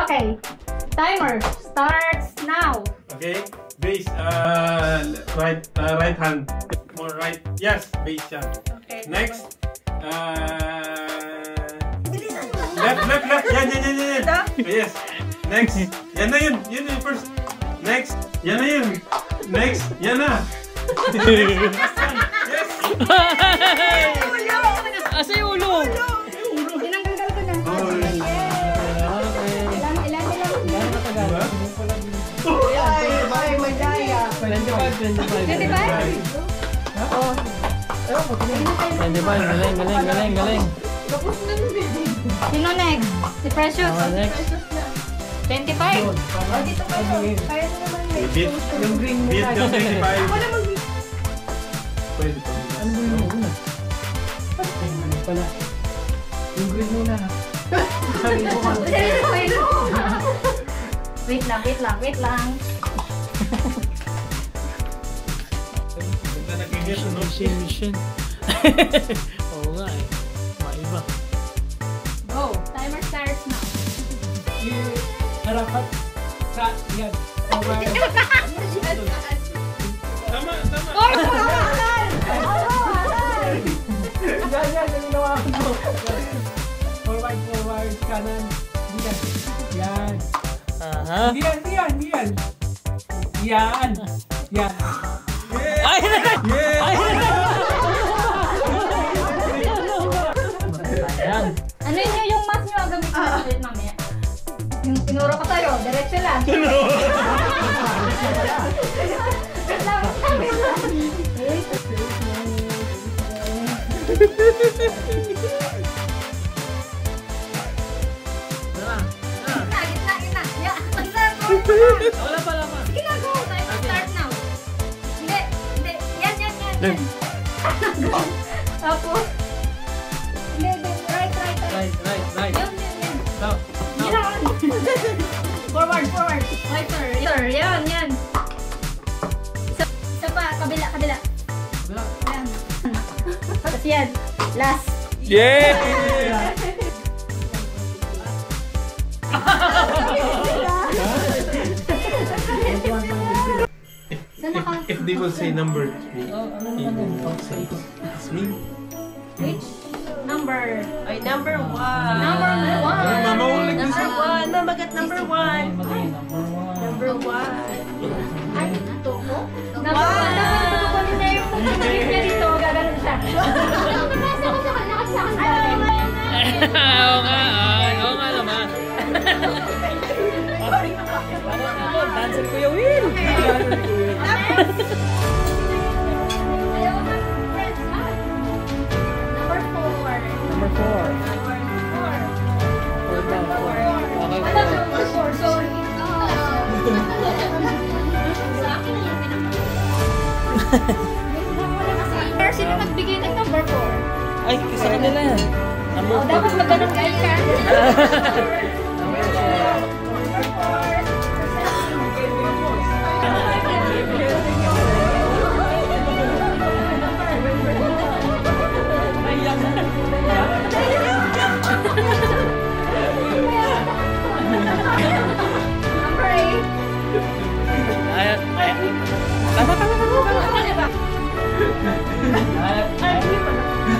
Okay. Timer starts now. Okay. Base. Right hand. More right. Yes. Base yan. Okay. Next. Left. Yan. Yes. Next. Yan na yun. Yun yung first. Next. Yan na yun. Next. Yan na. Yes. Asa yung ulo? Tinanggal ko na. Ay, madaya. 25. 25, galing. Sino next? Si Precious. Next. 25. Dito kayo. Kaya naman may Beat. yung green mo Beat yung 25. Ako na mag Pwede pa. Ano ba yung una? Pala. Yung green muna ha. Sabi ko ka. Wait lang. Punta na kanya sa Mission. Oo nga eh. Maiba. Go. Timer starts now. Harapat. Sa yan. Tama. Yan, ginawa ko. Forward, kanan. Yan. Aha. Yan. Ay! Ayan. Ano yun yung mas nyo gamitin na ulit mamaya? Yung tinuro ko sa'yo, diretso lang. Gitna. Yeah. Wala pa. Sige na, go. Timer start now. Hindi. Yan. Go. Tapos. Hindi. Right. Yun. Stop. Yan. Forward. Right, sir. Yan. Isa pa, kabila. Yan. Tapos yan. Last. Yeah! If they will say number 3, he will say it's me. Which number? Ay, number 1. Mama ulit. Number 1. Mamagat number 1. Number 1. Ay, ito ko? Dapat pagkukunin na yung pagkukunin niya dito. Gaganon siya. Nakapasa ko sa kanya kasi sa akin. Oo nga naman. Parang ako, dancer Kuya Will. Ayaw ka, friends, ha? Number 4. Number 4. Alam mo, number 4. Sorry. Sa akin na yung pinaka. Sino nagbigay ng number 4? Ay, sa kanila yan. Number 4. Dapat magganong kayo ka. Number 8.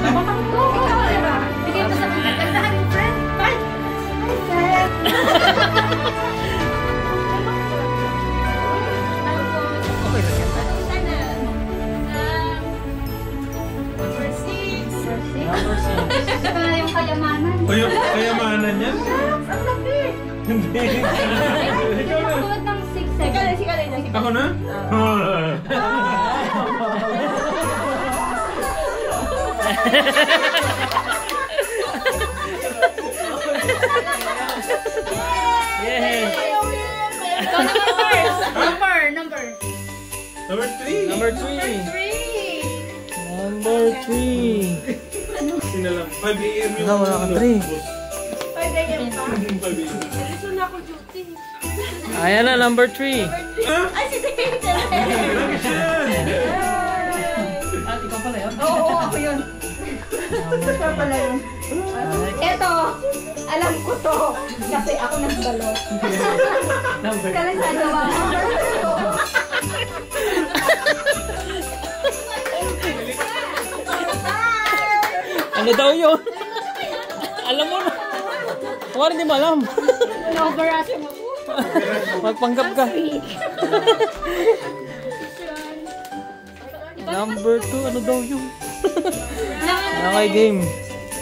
Tama. Ikaw, diba? Bigay ko sa mga kandahan yung friend. Bye! Number 6. Ito na yung kayamanan. O yung kayamanan yan? Ang laki! Hindi. Ikaw na. Tulad ng 6 seconds. Ako na? Yay! Ikaw naman first. Number. Number 3. Number 3. Number 3. Sinalang. 5 a.m. yung... Ikaw, wala ka 3. 5 a.m. pa. 5 a.m. Dito na ako duty. Ayan na, number 3. Ay, si David! At ikaw pala yun? Oo, ako yun. Eto, alam ko to. Kasi ako nagbalot. Number. Kailan sa gawa? Ano daw yun? Alam mo na. Wala, hindi mo alam. Inaugurasyon mo. Magpanggap ka. Number 2, ano daw yun? Okay, game.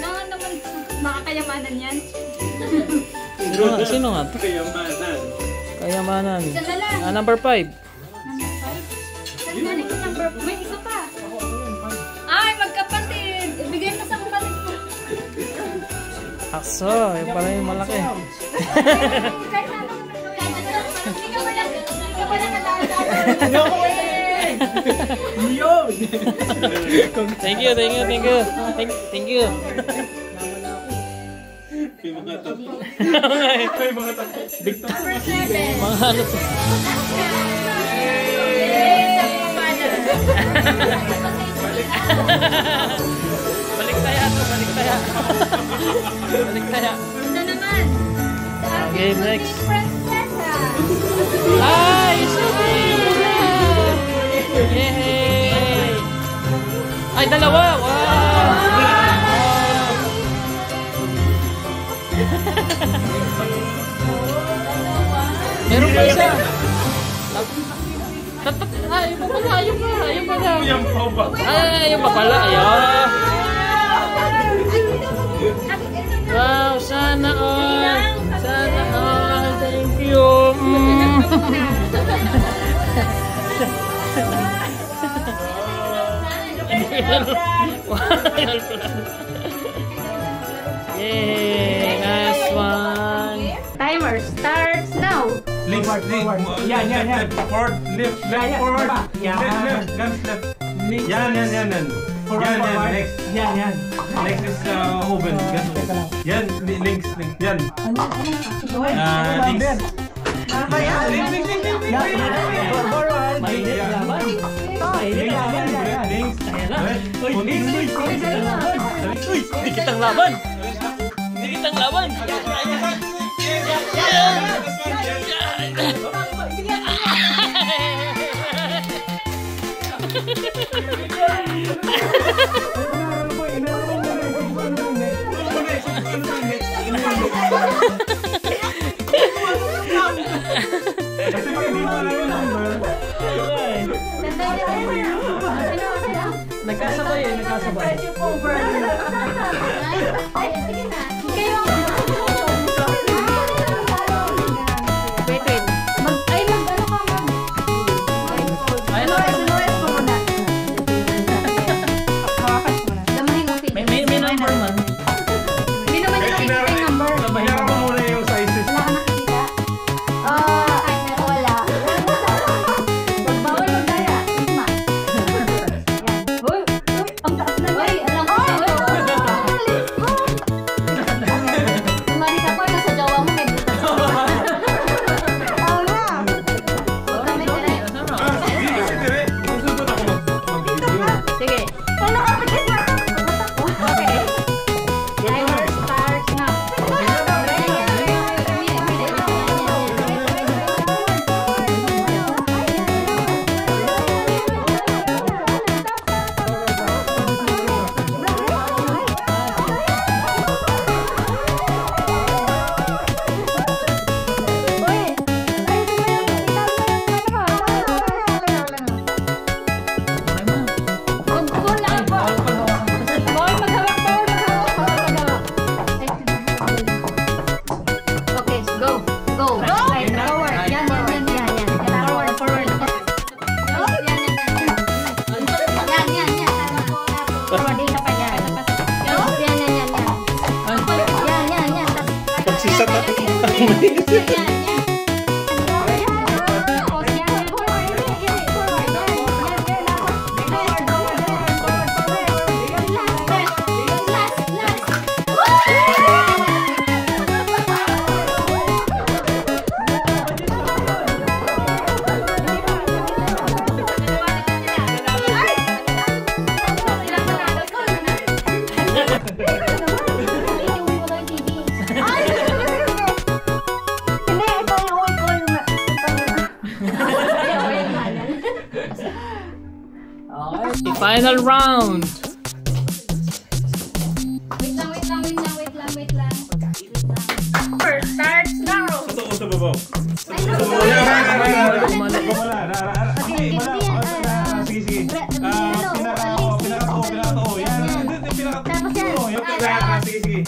Naman naman, makakayamanan yan. Sino nga to? Kayamanan. Kayamanan. Isa na lang. Number 5. Number 5? Saan yung number? May isa pa. Ay, magkapatid. Ibigay mo sa kapatid ko. Akso, yun pala yung malaki. Kahit ano, hindi ka wala. Hindi ka wala nadaan. Yun! Thank you. Thank you. May mga tato. May mga tato. Number 7. Mga ano to? Balik taya to, balik taya. Balik taya. Ito naman. Okay, next. Prinsesa. Ay, yay! Ay, dalawa! Wow! Meron pa isa! Ay, yung pa pala! Yung pala! Yung pa ba? Ay, yung pa pala! Ayan! Wow! Sana all! Sana all! Thank you! Yay! Last one! Timer starts now. Links, Forward. Yan. left, forward, left, forward, Yan. left, left. Yan. Forward. Next. Yan. Next is oven. Yan, links. Yan. Links. Forward. Mainit laban. Mainit laban. Links. Uy, links. Uy! Hindi kitang laban! Hindi kitang laban! Nagkasabay eh, nagkasabay. Wait. Mag-ano ka mag... Ay, Damahin mo, Pete. may number man. Hindi naman yung nakikita yung number. Hira mo muna yung sizes. Wala ka nakikita? Wala. Magbawal mo daya. Isma. Yan. Uy, ang taas na. Uy, alam ko. Tumari ka pa, nasa jawa mo, may butas. Huwag kami dire. Sige. Susunod ako mag-video. Sige. Okay. Timer starts now. Okay, go. Right, forward. Yan. Forward. Yan. Forward, dito pa yan. Yan. Pagsisat ako. Final round. Wait lang. First starts now. Totoo sa babaw. Ay, naku. Sige. Pinakatao. Yan. Pinakatao. Sige.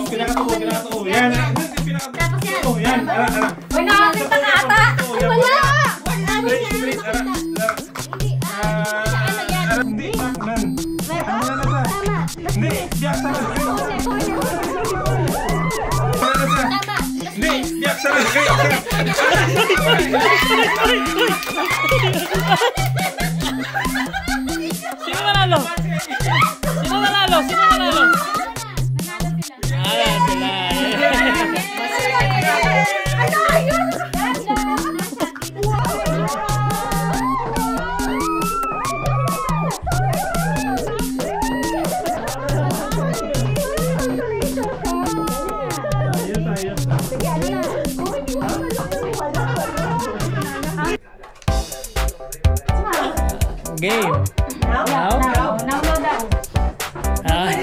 Pinakatao. Yan. Yan. Uy, nakakita ka ata. Ay, wala. Hindi. Hindi. Biyak sana. Hindi. Biyak sana. Sino nanalo? Ayan sila. Game. Now? Now daw. Ay,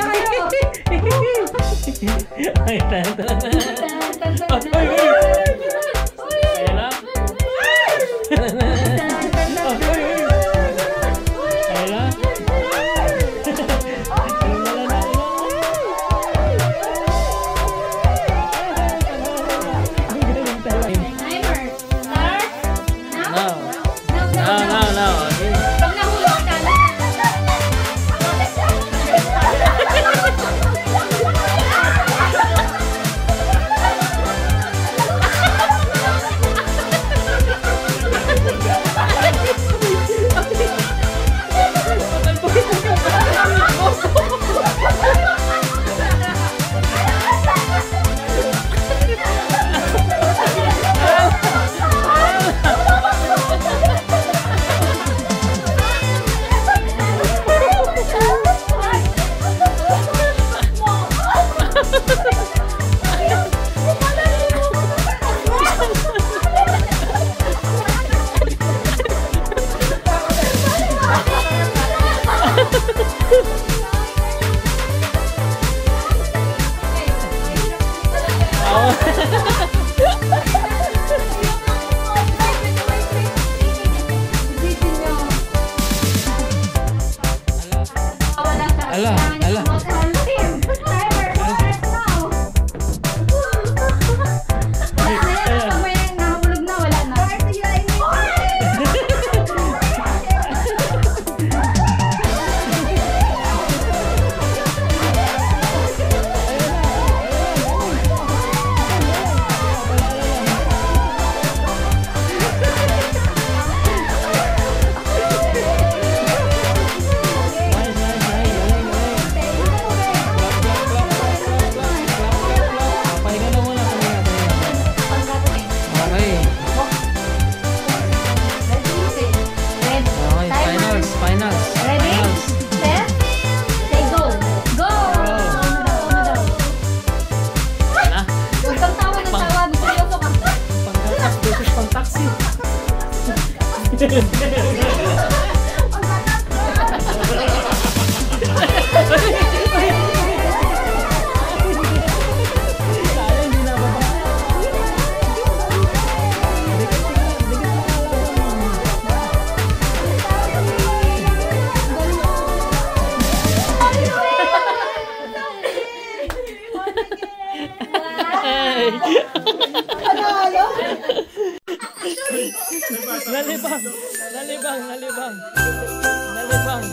Nalibang.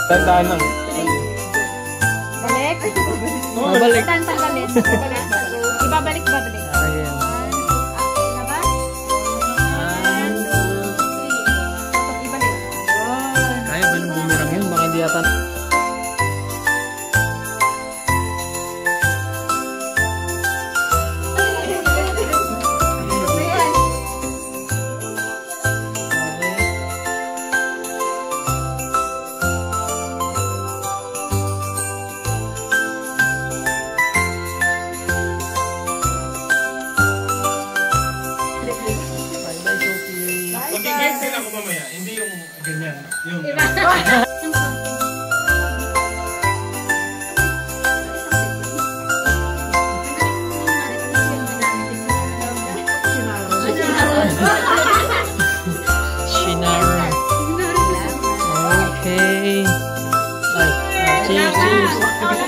Tandaan lang. Balik. Babalik. Tanggalin. Ibabalik. Ayan. Diba? Ibalik. Kaya ba nung bumirang yun? Baka hindi yata. Bye-bye, Sophie. Yung, Iba. Shinar. Okay. Ay, cheers, cheers.